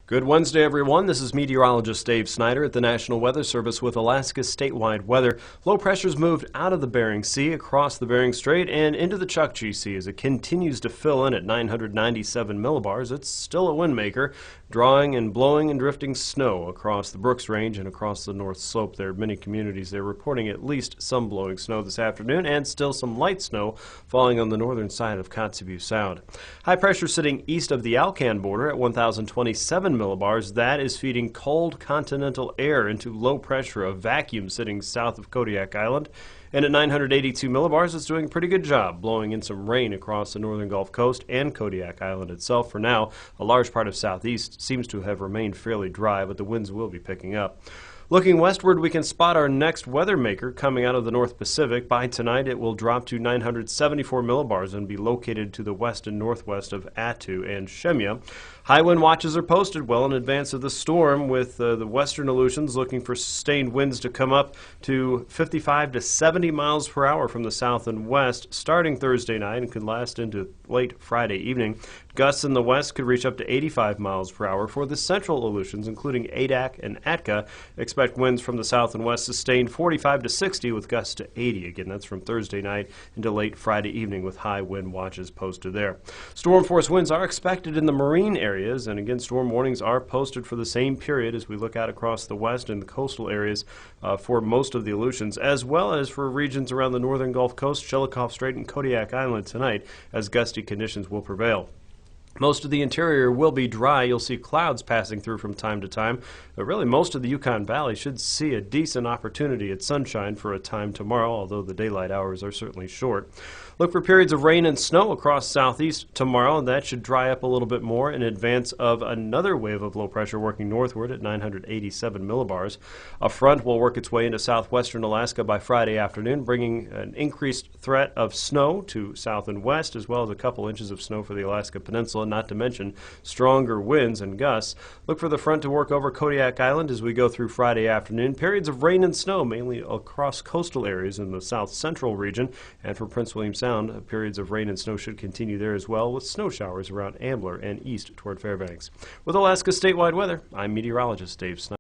Good Wednesday, everyone. This is meteorologist Dave Snyder at the National Weather Service with Alaska's statewide weather. Low pressure's moved out of the Bering Sea, across the Bering Strait, and into the Chukchi Sea as it continues to fill in at 997 millibars. It's still a wind maker, drawing and blowing and drifting snow across the Brooks Range and across the North Slope. There are many communities there reporting at least some blowing snow this afternoon and still some light snow falling on the northern side of Kotzebue Sound. High pressure sitting east of the Alcan border at 1,027 millibars. That is feeding cold continental air into low pressure, a vacuum sitting south of Kodiak Island. And at 982 millibars, it's doing a pretty good job, blowing in some rain across the northern Gulf Coast and Kodiak Island itself. For now, a large part of southeast seems to have remained fairly dry, but the winds will be picking up. Looking westward, we can spot our next weather maker coming out of the North Pacific. By tonight, it will drop to 974 millibars and be located to the west and northwest of Attu and Shemya. High wind watches are posted well in advance of the storm, with the western Aleutians looking for sustained winds to come up to 55 to 70 miles per hour from the south and west starting Thursday night and could last into late Friday evening. Gusts in the west could reach up to 85 miles per hour for the central Aleutians, including Adak and Atka. Expect winds from the south and west sustained 45 to 60 with gusts to 80. Again, that's from Thursday night into late Friday evening with high wind watches posted there. Storm force winds are expected in the marine areas, and again, storm warnings are posted for the same period as we look out across the west and the coastal areas for most of the Aleutians, as well as for regions around the northern Gulf Coast, Shelikof Strait, and Kodiak Island tonight, as gusty conditions will prevail. Most of the interior will be dry. You'll see clouds passing through from time to time. But really, most of the Yukon Valley should see a decent opportunity at sunshine for a time tomorrow, although the daylight hours are certainly short. Look for periods of rain and snow across southeast tomorrow, and that should dry up a little bit more in advance of another wave of low pressure working northward at 987 millibars. A front will work its way into southwestern Alaska by Friday afternoon, bringing an increased threat of snow to south and west, as well as a couple inches of snow for the Alaska Peninsula, not to mention stronger winds and gusts. Look for the front to work over Kodiak Island as we go through Friday afternoon. Periods of rain and snow mainly across coastal areas in the south central region, and for Prince William Sound, periods of rain and snow should continue there as well, with snow showers around Ambler and east toward Fairbanks. With Alaska statewide weather, I'm meteorologist Dave Snyder.